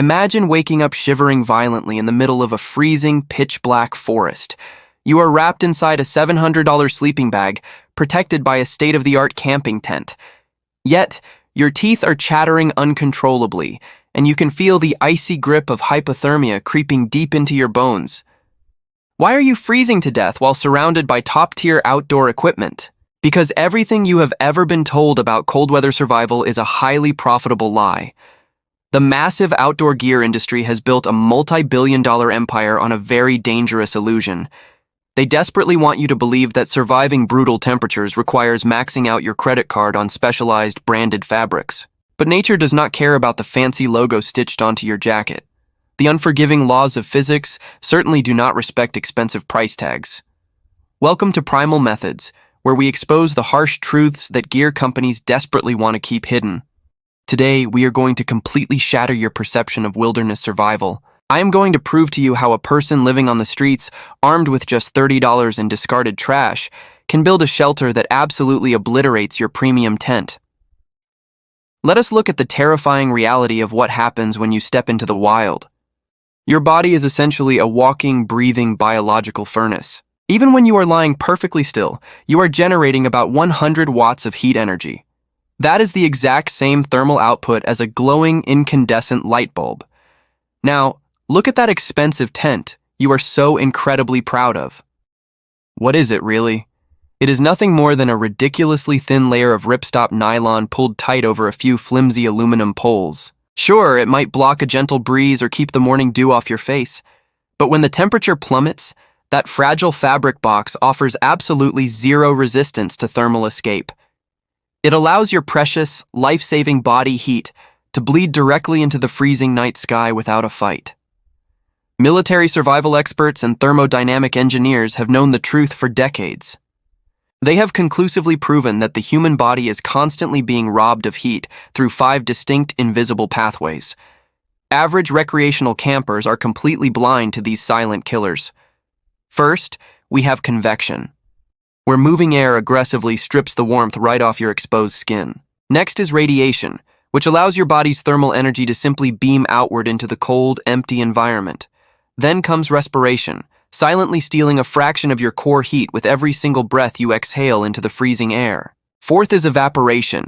Imagine waking up shivering violently in the middle of a freezing, pitch-black forest. You are wrapped inside a $700 sleeping bag, protected by a state-of-the-art camping tent. Yet, your teeth are chattering uncontrollably, and you can feel the icy grip of hypothermia creeping deep into your bones. Why are you freezing to death while surrounded by top-tier outdoor equipment? Because everything you have ever been told about cold weather survival is a highly profitable lie. The massive outdoor gear industry has built a multi-billion-dollar empire on a very dangerous illusion. They desperately want you to believe that surviving brutal temperatures requires maxing out your credit card on specialized branded fabrics. But nature does not care about the fancy logo stitched onto your jacket. The unforgiving laws of physics certainly do not respect expensive price tags. Welcome to Primal Methods, where we expose the harsh truths that gear companies desperately want to keep hidden. Today, we are going to completely shatter your perception of wilderness survival. I am going to prove to you how a person living on the streets, armed with just $30 in discarded trash, can build a shelter that absolutely obliterates your premium tent. Let us look at the terrifying reality of what happens when you step into the wild. Your body is essentially a walking, breathing biological furnace. Even when you are lying perfectly still, you are generating about 100 watts of heat energy. That is the exact same thermal output as a glowing, incandescent light bulb. Now, look at that expensive tent you are so incredibly proud of. What is it, really? It is nothing more than a ridiculously thin layer of ripstop nylon pulled tight over a few flimsy aluminum poles. Sure, it might block a gentle breeze or keep the morning dew off your face, but when the temperature plummets, that fragile fabric box offers absolutely zero resistance to thermal escape. It allows your precious, life-saving body heat to bleed directly into the freezing night sky without a fight. Military survival experts and thermodynamic engineers have known the truth for decades. They have conclusively proven that the human body is constantly being robbed of heat through 5 distinct invisible pathways. Average recreational campers are completely blind to these silent killers. First, we have convection, where moving air aggressively strips the warmth right off your exposed skin. Next is radiation, which allows your body's thermal energy to simply beam outward into the cold, empty environment. Then comes respiration, silently stealing a fraction of your core heat with every single breath you exhale into the freezing air. Fourth is evaporation,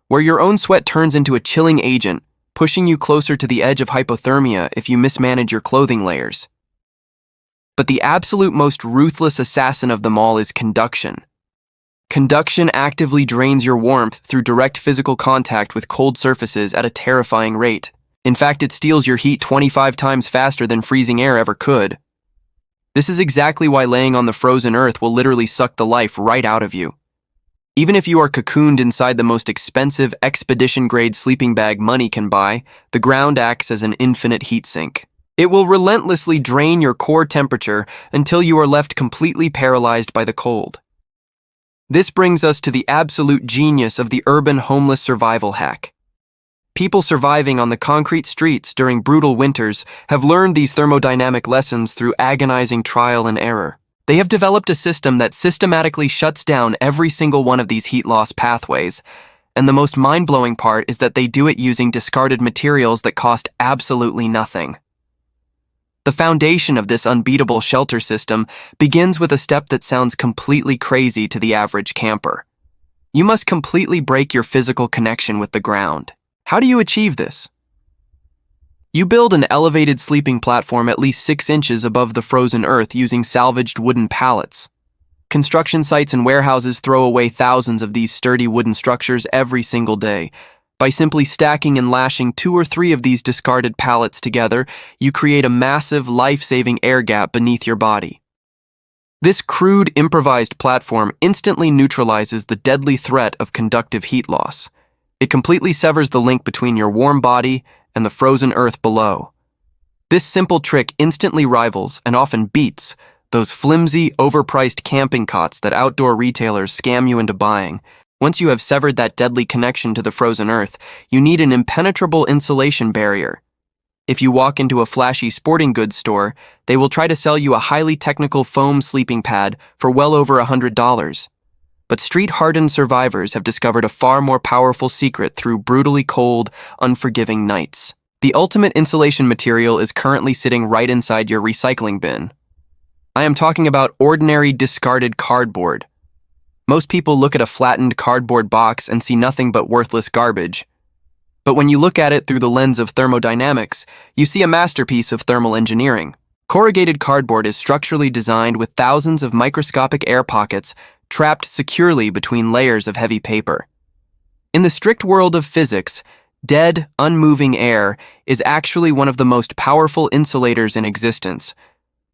where your own sweat turns into a chilling agent, pushing you closer to the edge of hypothermia if you mismanage your clothing layers. But the absolute most ruthless assassin of them all is conduction. Conduction actively drains your warmth through direct physical contact with cold surfaces at a terrifying rate. In fact, it steals your heat 25 times faster than freezing air ever could. This is exactly why laying on the frozen earth will literally suck the life right out of you. Even if you are cocooned inside the most expensive expedition-grade sleeping bag money can buy, the ground acts as an infinite heat sink. It will relentlessly drain your core temperature until you are left completely paralyzed by the cold. This brings us to the absolute genius of the urban homeless survival hack. People surviving on the concrete streets during brutal winters have learned these thermodynamic lessons through agonizing trial and error. They have developed a system that systematically shuts down every single one of these heat loss pathways, and the most mind-blowing part is that they do it using discarded materials that cost absolutely nothing. The foundation of this unbeatable shelter system begins with a step that sounds completely crazy to the average camper. You must completely break your physical connection with the ground. How do you achieve this? You build an elevated sleeping platform at least 6 inches above the frozen earth using salvaged wooden pallets. Construction sites and warehouses throw away thousands of these sturdy wooden structures every single day. By simply stacking and lashing 2 or 3 of these discarded pallets together, you create a massive, life-saving air gap beneath your body. This crude, improvised platform instantly neutralizes the deadly threat of conductive heat loss. It completely severs the link between your warm body and the frozen earth below. This simple trick instantly rivals, and often beats, those flimsy, overpriced camping cots that outdoor retailers scam you into buying. Once you have severed that deadly connection to the frozen earth, you need an impenetrable insulation barrier. If you walk into a flashy sporting goods store, they will try to sell you a highly technical foam sleeping pad for well over $100. But street-hardened survivors have discovered a far more powerful secret through brutally cold, unforgiving nights. The ultimate insulation material is currently sitting right inside your recycling bin. I am talking about ordinary discarded cardboard. Most people look at a flattened cardboard box and see nothing but worthless garbage. But when you look at it through the lens of thermodynamics, you see a masterpiece of thermal engineering. Corrugated cardboard is structurally designed with thousands of microscopic air pockets trapped securely between layers of heavy paper. In the strict world of physics, dead, unmoving air is actually one of the most powerful insulators in existence.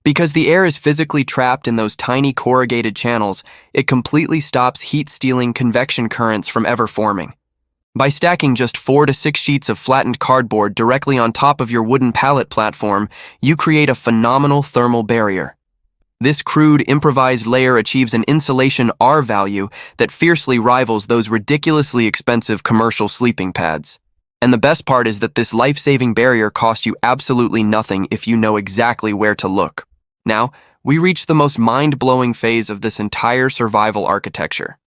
Because the air is physically trapped in those tiny corrugated channels, it completely stops heat-stealing convection currents from ever forming. By stacking just 4 to 6 sheets of flattened cardboard directly on top of your wooden pallet platform, you create a phenomenal thermal barrier. This crude, improvised layer achieves an insulation R value that fiercely rivals those ridiculously expensive commercial sleeping pads. And the best part is that this life-saving barrier costs you absolutely nothing if you know exactly where to look. Now, we reach the most mind-blowing phase of this entire survival architecture.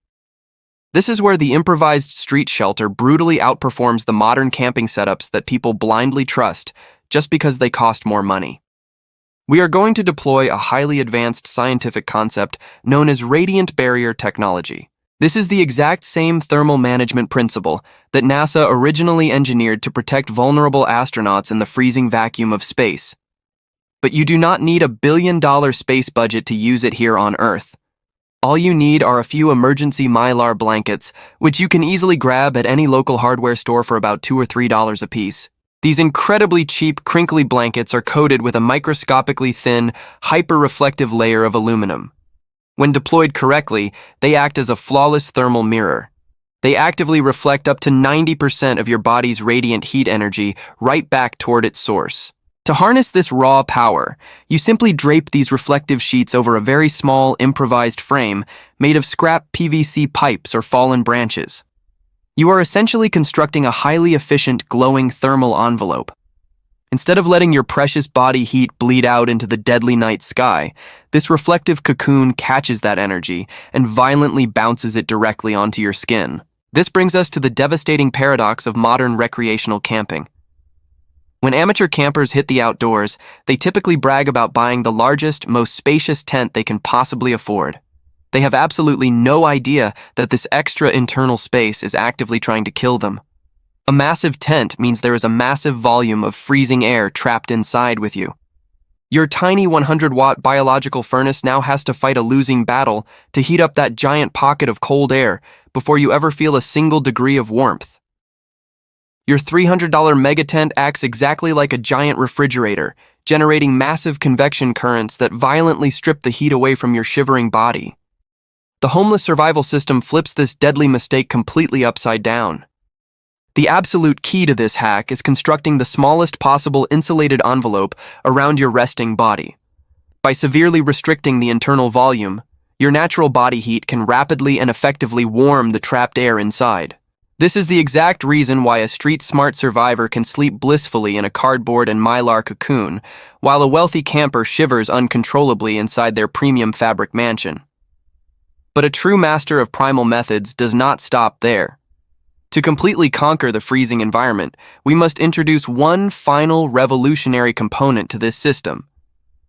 This is where the improvised street shelter brutally outperforms the modern camping setups that people blindly trust just because they cost more money. We are going to deploy a highly advanced scientific concept known as radiant barrier technology. This is the exact same thermal management principle that NASA originally engineered to protect vulnerable astronauts in the freezing vacuum of space. But you do not need $1 billion space budget to use it here on Earth. All you need are a few emergency Mylar blankets, which you can easily grab at any local hardware store for about $2 or $3 a piece. These incredibly cheap, crinkly blankets are coated with a microscopically thin, hyper-reflective layer of aluminum. When deployed correctly, they act as a flawless thermal mirror. They actively reflect up to 90% of your body's radiant heat energy right back toward its source. To harness this raw power, you simply drape these reflective sheets over a very small, improvised frame made of scrap PVC pipes or fallen branches. You are essentially constructing a highly efficient, glowing thermal envelope. Instead of letting your precious body heat bleed out into the deadly night sky, this reflective cocoon catches that energy and violently bounces it directly onto your skin. This brings us to the devastating paradox of modern recreational camping. When amateur campers hit the outdoors, they typically brag about buying the largest, most spacious tent they can possibly afford. They have absolutely no idea that this extra internal space is actively trying to kill them. A massive tent means there is a massive volume of freezing air trapped inside with you. Your tiny 100-watt biological furnace now has to fight a losing battle to heat up that giant pocket of cold air before you ever feel a single degree of warmth. Your $300 megatent acts exactly like a giant refrigerator, generating massive convection currents that violently strip the heat away from your shivering body. The homeless survival system flips this deadly mistake completely upside down. The absolute key to this hack is constructing the smallest possible insulated envelope around your resting body. By severely restricting the internal volume, your natural body heat can rapidly and effectively warm the trapped air inside. This is the exact reason why a street-smart survivor can sleep blissfully in a cardboard and Mylar cocoon, while a wealthy camper shivers uncontrollably inside their premium fabric mansion. But a true master of Primal Methods does not stop there. To completely conquer the freezing environment, we must introduce one final revolutionary component to this system.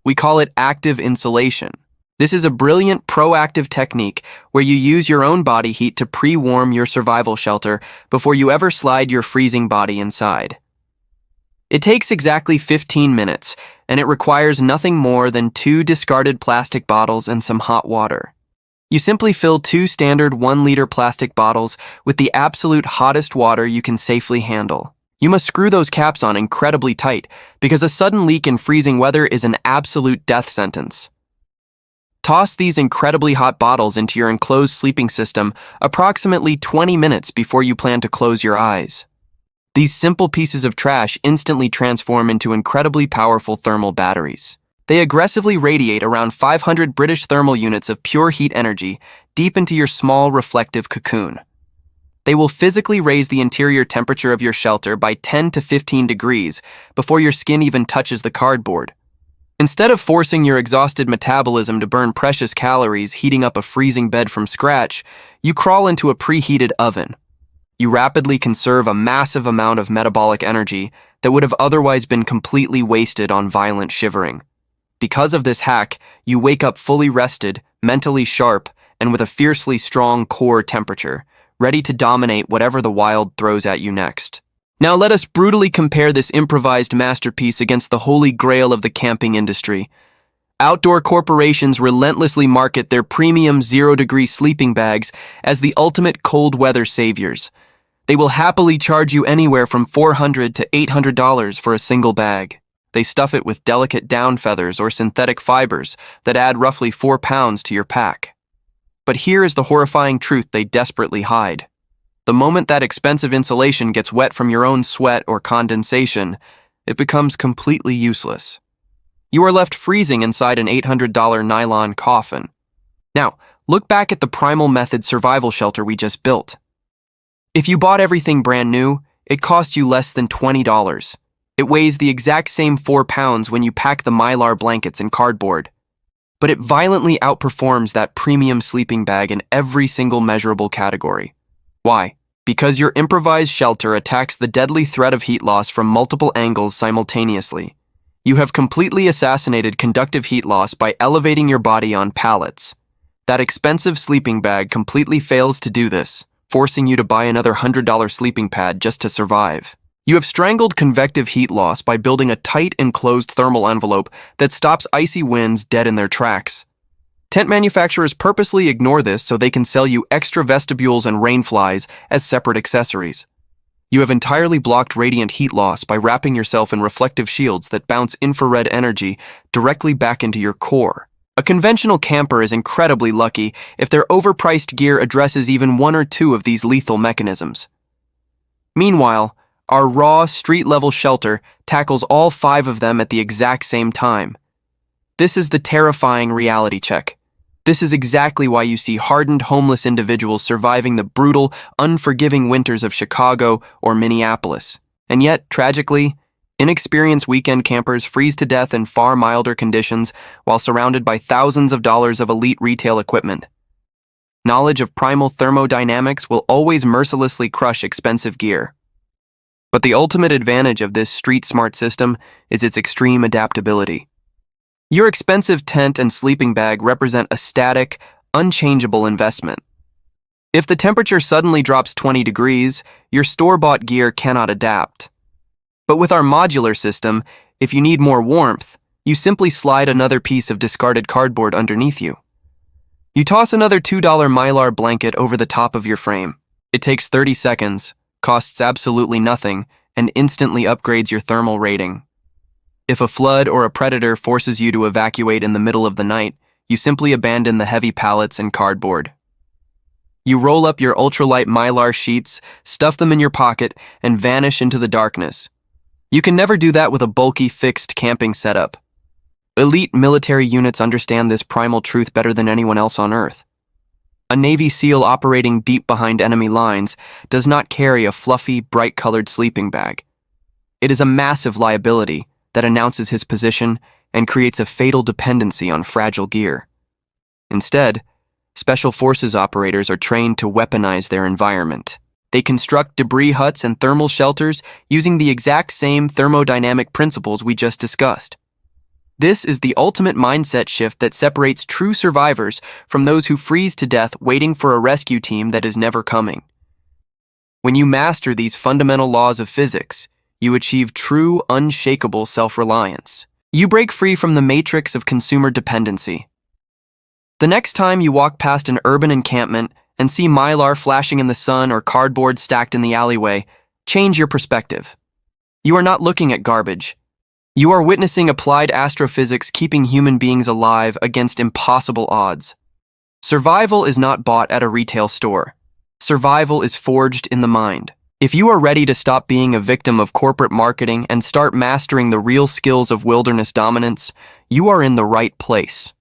We call it active insulation. This is a brilliant proactive technique where you use your own body heat to pre-warm your survival shelter before you ever slide your freezing body inside. It takes exactly 15 minutes, and it requires nothing more than 2 discarded plastic bottles and some hot water. You simply fill 2 standard 1-liter plastic bottles with the absolute hottest water you can safely handle. You must screw those caps on incredibly tight because a sudden leak in freezing weather is an absolute death sentence. Toss these incredibly hot bottles into your enclosed sleeping system approximately 20 minutes before you plan to close your eyes. These simple pieces of trash instantly transform into incredibly powerful thermal batteries. They aggressively radiate around 500 British thermal units of pure heat energy deep into your small reflective cocoon. They will physically raise the interior temperature of your shelter by 10 to 15 degrees before your skin even touches the cardboard. Instead of forcing your exhausted metabolism to burn precious calories heating up a freezing bed from scratch, you crawl into a preheated oven. You rapidly conserve a massive amount of metabolic energy, that would have otherwise been completely wasted on violent shivering. Because of this hack, you wake up fully rested, mentally sharp, and with a fiercely strong core temperature, ready to dominate whatever the wild throws at you next. Now let us brutally compare this improvised masterpiece against the holy grail of the camping industry. Outdoor corporations relentlessly market their premium 0-degree sleeping bags as the ultimate cold weather saviors. They will happily charge you anywhere from $400 to $800 for a single bag. They stuff it with delicate down feathers or synthetic fibers that add roughly 4 pounds to your pack. But here is the horrifying truth they desperately hide. The moment that expensive insulation gets wet from your own sweat or condensation, it becomes completely useless. You are left freezing inside an $800 nylon coffin. Now, look back at the Primal Methods survival shelter we just built. If you bought everything brand new, it cost you less than $20. It weighs the exact same 4 pounds when you pack the Mylar blankets and cardboard. But it violently outperforms that premium sleeping bag in every single measurable category. Why? Because your improvised shelter attacks the deadly threat of heat loss from multiple angles simultaneously. You have completely assassinated conductive heat loss by elevating your body on pallets. That expensive sleeping bag completely fails to do this, forcing you to buy another $100 sleeping pad just to survive. You have strangled convective heat loss by building a tight, enclosed thermal envelope that stops icy winds dead in their tracks. Tent manufacturers purposely ignore this so they can sell you extra vestibules and rainflies as separate accessories. You have entirely blocked radiant heat loss by wrapping yourself in reflective shields that bounce infrared energy directly back into your core. A conventional camper is incredibly lucky if their overpriced gear addresses even 1 or 2 of these lethal mechanisms. Meanwhile, our raw, street-level shelter tackles all 5 of them at the exact same time. This is the terrifying reality check. This is exactly why you see hardened homeless individuals surviving the brutal, unforgiving winters of Chicago or Minneapolis. And yet, tragically, inexperienced weekend campers freeze to death in far milder conditions while surrounded by thousands of dollars of elite retail equipment. Knowledge of primal thermodynamics will always mercilessly crush expensive gear. But the ultimate advantage of this street-smart system is its extreme adaptability. Your expensive tent and sleeping bag represent a static, unchangeable investment. If the temperature suddenly drops 20 degrees, your store-bought gear cannot adapt. But with our modular system, if you need more warmth, you simply slide another piece of discarded cardboard underneath you. You toss another $2 Mylar blanket over the top of your frame. It takes 30 seconds, costs absolutely nothing, and instantly upgrades your thermal rating. If a flood or a predator forces you to evacuate in the middle of the night, you simply abandon the heavy pallets and cardboard. You roll up your ultralight Mylar sheets, stuff them in your pocket, and vanish into the darkness. You can never do that with a bulky, fixed camping setup. Elite military units understand this primal truth better than anyone else on Earth. A Navy SEAL operating deep behind enemy lines does not carry a fluffy, bright-colored sleeping bag. It is a massive liability that announces his position and creates a fatal dependency on fragile gear. Instead, Special Forces operators are trained to weaponize their environment. They construct debris huts and thermal shelters using the exact same thermodynamic principles we just discussed. This is the ultimate mindset shift that separates true survivors from those who freeze to death waiting for a rescue team that is never coming. When you master these fundamental laws of physics, you achieve true, unshakable self-reliance. You break free from the matrix of consumer dependency. The next time you walk past an urban encampment and see Mylar flashing in the sun or cardboard stacked in the alleyway, change your perspective. You are not looking at garbage. You are witnessing applied astrophysics keeping human beings alive against impossible odds. Survival is not bought at a retail store. Survival is forged in the mind. If you are ready to stop being a victim of corporate marketing and start mastering the real skills of wilderness dominance, you are in the right place.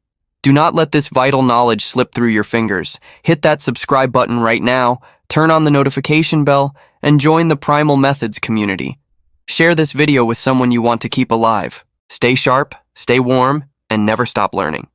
Do not let this vital knowledge slip through your fingers. Hit that subscribe button right now, turn on the notification bell, and join the Primal Methods community. Share this video with someone you want to keep alive. Stay sharp, stay warm, and never stop learning.